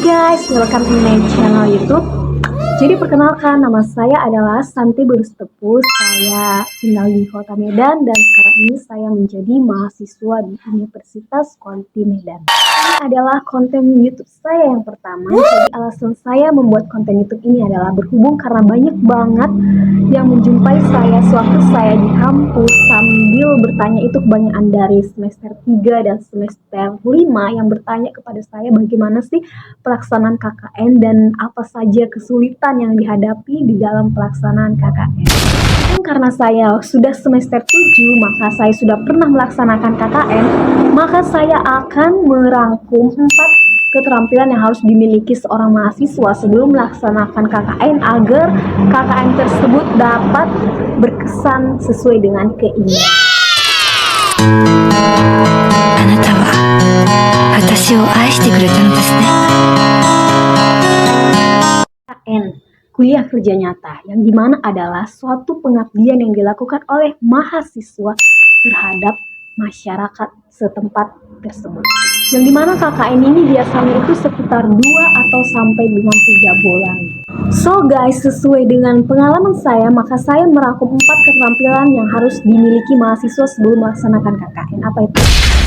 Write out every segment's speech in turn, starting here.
guys, welcome to my channel YouTube. Jadi perkenalkan, nama saya adalah Santi Berustepu. Saya tinggal di Kota Medan dan sekarang ini saya menjadi mahasiswa di Universitas Quality Medan. Ini adalah konten YouTube saya yang pertama. Jadi alasan saya membuat konten YouTube ini adalah berhubung karena banyak banget yang menjumpai saya sewaktu saya di kampus sambil bertanya, itu kebanyakan dari semester 3 dan semester 5 yang bertanya kepada saya bagaimana sih pelaksanaan KKN dan apa saja kesulitan yang dihadapi di dalam pelaksanaan KKN. Karena saya sudah semester 7, maka saya sudah pernah melaksanakan KKN, maka saya akan merangkum 4 keterampilan yang harus dimiliki seorang mahasiswa sebelum melaksanakan KKN agar KKN tersebut dapat berkesan sesuai dengan keinginan. あなたは私を愛してくれたのですね。 KKN, kuliah kerja nyata, yang dimana adalah suatu pengabdian yang dilakukan oleh mahasiswa terhadap masyarakat setempat tersebut. Yang dimana KKN ini biasanya itu sekitar 2 atau sampai dengan 3 bulan. So guys, sesuai dengan pengalaman saya, maka saya merangkum 4 keterampilan yang harus dimiliki mahasiswa sebelum melaksanakan KKN. Apa itu?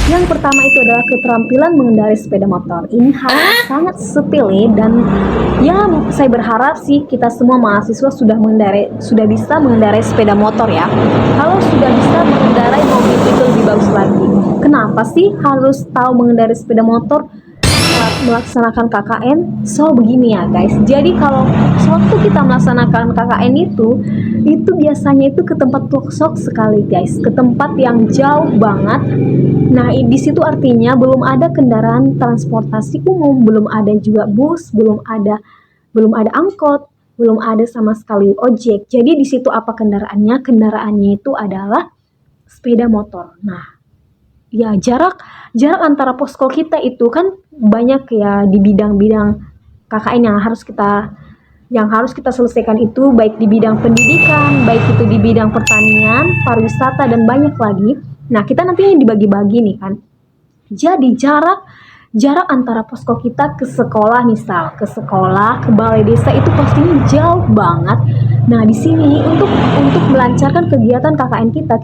Yang pertama itu adalah keterampilan mengendarai sepeda motor. Ini hal yang sangat sepele dan ya saya berharap sih kita semua mahasiswa sudah bisa mengendarai sepeda motor ya. Kalau sudah bisa mengendarai mobil itu lebih bagus lagi. Kenapa sih harus tahu mengendarai sepeda motor saat melaksanakan KKN? So begini ya guys, jadi kalau sewaktu kita melaksanakan KKN itu biasanya itu ke tempat pelosok sekali guys, ke tempat yang jauh banget. Nah di situ artinya belum ada kendaraan transportasi umum, belum ada juga bus, belum ada angkot, belum ada sama sekali ojek. Jadi di situ apa kendaraannya? Kendaraannya itu adalah sepeda motor. Nah ya jarak antara posko kita itu kan banyak ya di bidang-bidang KKN yang harus kita selesaikan, itu baik di bidang pendidikan, baik itu di bidang pertanian, pariwisata dan banyak lagi. Nah kita nantinya dibagi-bagi nih kan. Jadi jarak antara posko kita ke sekolah, misal ke sekolah, ke balai desa itu pastinya jauh banget. Nah di sini untuk melancarkan kegiatan KKN kita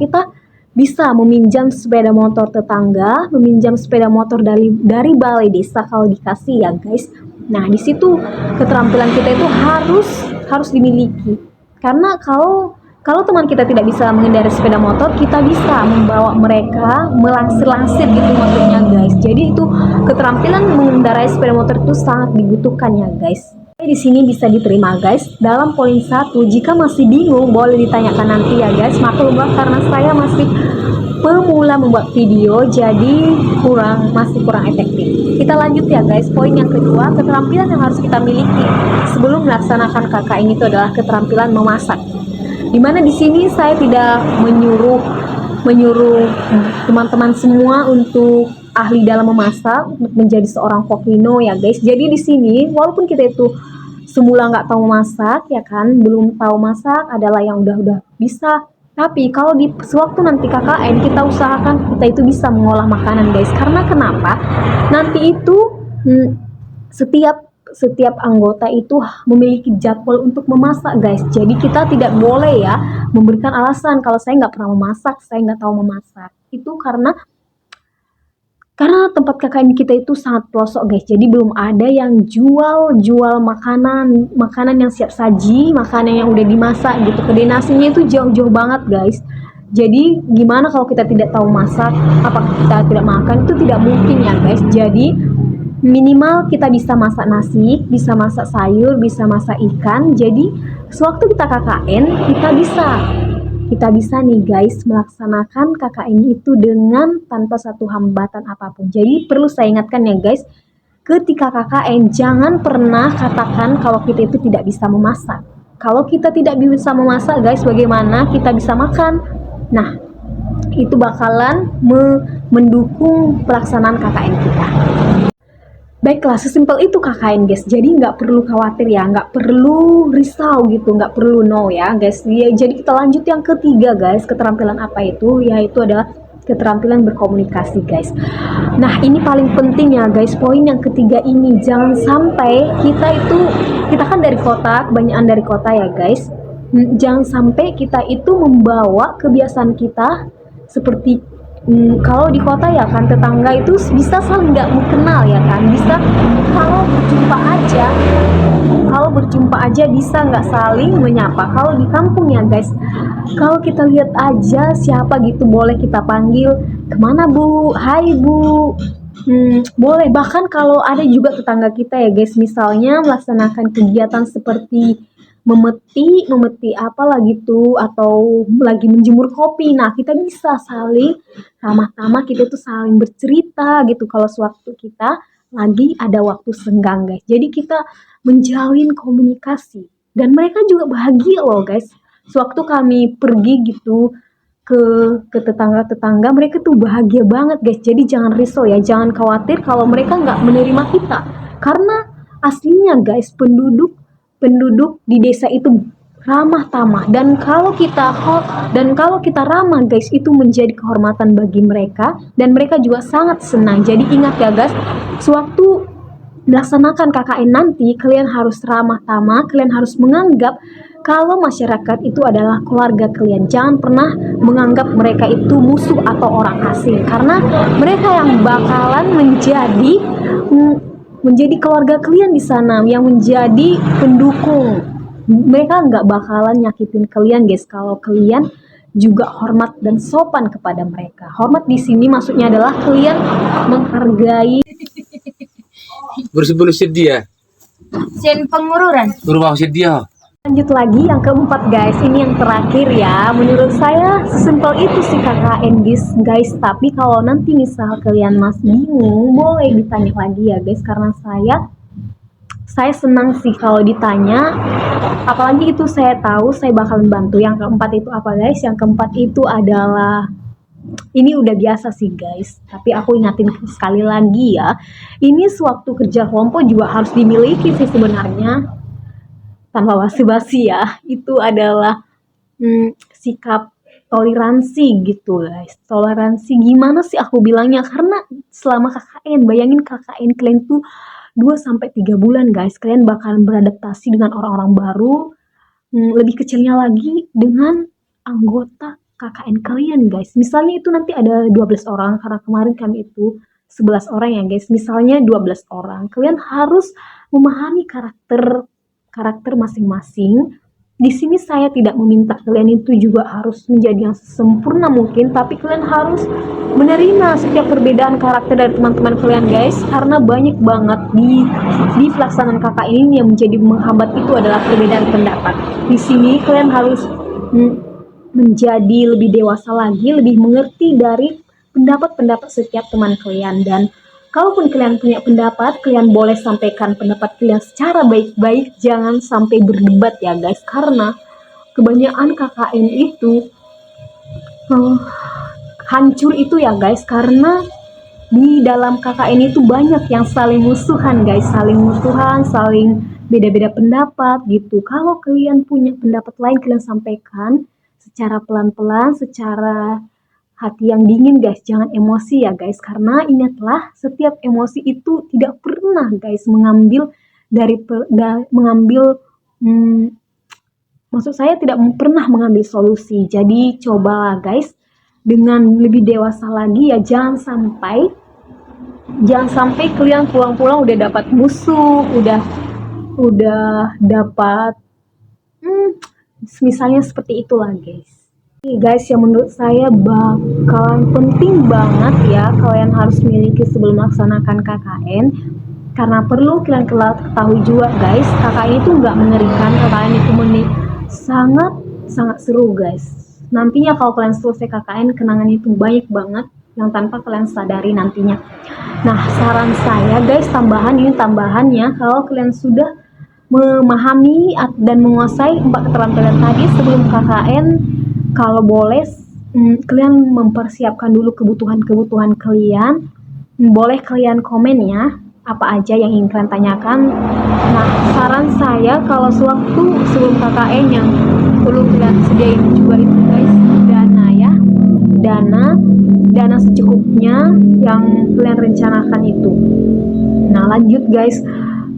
bisa meminjam sepeda motor tetangga, meminjam sepeda motor dari balai desa kalau dikasih ya guys. Nah di situ keterampilan kita itu harus dimiliki. Karena kalau teman kita tidak bisa mengendarai sepeda motor, kita bisa membawa mereka melangsir-langsir gitu maksudnya guys. Jadi itu keterampilan mengendarai sepeda motor itu sangat dibutuhkan ya guys. Di sini bisa diterima guys. Dalam poin 1, jika masih bingung boleh ditanyakan nanti ya guys. Maklum karena saya masih pemula membuat video, jadi masih kurang efektif. Kita lanjut ya guys. Poin yang kedua, keterampilan yang harus kita miliki sebelum melaksanakan KKN itu adalah keterampilan memasak. Dimana di sini saya tidak menyuruh teman-teman semua untuk ahli dalam memasak, untuk menjadi seorang kokino ya guys. Jadi di sini walaupun kita itu semula nggak tahu masak ya kan, belum tahu masak, adalah yang udah bisa. Tapi kalau di sewaktu nanti KKN kita usahakan kita itu bisa mengolah makanan guys. Karena kenapa? Nanti itu setiap anggota itu memiliki jadwal untuk memasak guys. Jadi kita tidak boleh ya memberikan alasan kalau saya nggak pernah memasak, saya nggak tahu memasak. Itu karena tempat KKN kita itu sangat pelosok guys. Jadi belum ada yang jual makanan yang siap saji, makanan yang udah dimasak gitu. Koordinasinya itu jauh-jauh banget guys. Jadi gimana kalau kita tidak tahu masak, apakah kita tidak makan? Itu tidak mungkin ya guys. Jadi minimal kita bisa masak nasi, bisa masak sayur, bisa masak ikan. Jadi sewaktu kita KKN kita bisa nih guys melaksanakan KKN itu dengan tanpa satu hambatan apapun. Jadi perlu saya ingatkan ya guys, ketika KKN jangan pernah katakan kalau kita itu tidak bisa memasak. Kalau kita tidak bisa memasak guys, bagaimana kita bisa makan? Nah itu bakalan mendukung pelaksanaan KKN kita. Baiklah, sesimpel itu KKN guys. Jadi nggak perlu khawatir ya, nggak perlu risau gitu, nggak perlu no ya guys. Ya, jadi kita lanjut yang ketiga guys. Keterampilan apa itu? Yaitu adalah keterampilan berkomunikasi guys. Nah ini paling penting ya guys, poin yang ketiga ini, jangan sampai kita kan dari kota, kebanyakan dari kota ya guys. Jangan sampai kita itu membawa kebiasaan kita seperti kalau di kota ya kan, tetangga itu bisa saling nggak mengenal ya kan, bisa kalau berjumpa aja bisa nggak saling menyapa. Kalau di kampung ya guys, kalau kita lihat aja siapa gitu boleh kita panggil, kemana bu, hai bu, boleh. Bahkan kalau ada juga tetangga kita ya guys, misalnya melaksanakan kegiatan seperti memeti apalah gitu, atau lagi menjemur kopi, nah kita bisa saling ramah-tamah, kita tuh saling bercerita gitu kalau sewaktu kita lagi ada waktu senggang guys. Jadi kita menjalin komunikasi dan mereka juga bahagia loh guys. Sewaktu kami pergi gitu ke tetangga-tetangga, mereka tuh bahagia banget guys. Jadi jangan risau ya, jangan khawatir kalau mereka nggak menerima kita, karena aslinya guys penduduk di desa itu ramah tamah, dan kalau kita ramah guys, itu menjadi kehormatan bagi mereka dan mereka juga sangat senang. Jadi ingat ya guys, sewaktu melaksanakan KKN nanti, kalian harus ramah tamah, kalian harus menganggap kalau masyarakat itu adalah keluarga kalian. Jangan pernah menganggap mereka itu musuh atau orang asing, karena mereka yang bakalan menjadi keluarga kalian di sana, yang menjadi pendukung. Mereka nggak bakalan nyakitin kalian guys, kalau kalian juga hormat dan sopan kepada mereka. Hormat di sini maksudnya adalah kalian menghargai. Bersih dia. Sen pengururan. Rumah dia. Lanjut lagi yang keempat guys, ini yang terakhir ya. Menurut saya sesimpel itu sih KKN guys. Tapi kalau nanti misal kalian masih bingung, boleh ditanya lagi ya guys, karena saya senang sih kalau ditanya, apalagi itu saya tahu saya bakalan bantu. Yang keempat itu apa guys? Yang keempat itu adalah, ini udah biasa sih guys, tapi aku ingatin sekali lagi ya, ini sewaktu kerja kelompok juga harus dimiliki sih sebenarnya, tanpa basi-basi ya. Itu adalah sikap toleransi gitu guys. Toleransi gimana sih aku bilangnya, karena selama KKN, bayangin KKN kalian tuh 2-3 bulan guys, kalian bakalan beradaptasi dengan orang-orang baru, lebih kecilnya lagi dengan anggota KKN kalian guys. Misalnya itu nanti ada 12 orang, karena kemarin kami itu 11 orang ya guys, misalnya 12 orang, kalian harus memahami karakter masing-masing. Di sini saya tidak meminta kalian itu juga harus menjadi yang sempurna mungkin, tapi kalian harus menerima setiap perbedaan karakter dari teman-teman kalian guys, karena banyak banget di pelaksanaan KKN ini yang menjadi menghambat itu adalah perbedaan pendapat. Di sini kalian harus menjadi lebih dewasa lagi, lebih mengerti dari pendapat-pendapat setiap teman kalian. Dan kalaupun kalian punya pendapat, kalian boleh sampaikan pendapat kalian secara baik-baik, jangan sampai berdebat ya guys, karena kebanyakan KKN itu hancur itu ya guys, karena di dalam KKN itu banyak yang saling musuhan guys, saling beda-beda pendapat gitu. Kalau kalian punya pendapat lain, kalian sampaikan secara pelan-pelan, secara hati yang dingin guys, jangan emosi ya guys, karena ingatlah setiap emosi itu tidak pernah guys maksud saya tidak pernah mengambil solusi. Jadi cobalah guys dengan lebih dewasa lagi ya, jangan sampai kalian pulang-pulang udah dapat musuh, udah dapat misalnya seperti itulah guys. Ini guys yang menurut saya bakalan penting banget ya kalian harus miliki sebelum melaksanakan KKN, karena perlu kalian ketahui juga guys, KKN itu nggak mengerikan, KKN itu sangat seru guys. Nantinya kalau kalian selesai KKN, kenangannya itu banyak banget yang tanpa kalian sadari nantinya. Nah saran saya guys, tambahannya, kalau kalian sudah memahami dan menguasai 4 keterampilan tadi sebelum KKN, kalau boleh kalian mempersiapkan dulu kebutuhan kalian. Boleh kalian komen ya, apa aja yang ingin kalian tanyakan. Nah saran saya, kalau sewaktu sebelum KKN yang perlu kalian sediain juga itu guys, dana ya. dana secukupnya yang kalian rencanakan itu. Nah, lanjut guys,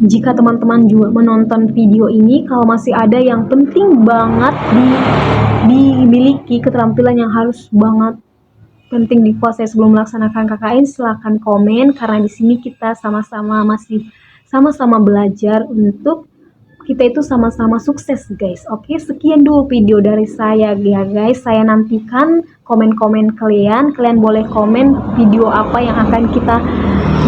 jika teman-teman juga menonton video ini, kalau masih ada yang penting banget dimiliki, keterampilan yang harus banget penting dikuasai sebelum melaksanakan KKN, silahkan komen, karena di sini kita masih sama-sama belajar untuk kita itu sama-sama sukses guys. Oke, sekian dulu video dari saya ya guys. Saya nantikan komen-komen kalian. Kalian boleh komen video apa yang akan kita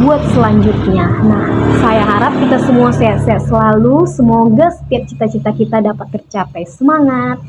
buat selanjutnya. Nah, saya harap kita semua sehat-sehat selalu. Semoga setiap cita-cita kita dapat tercapai. Semangat!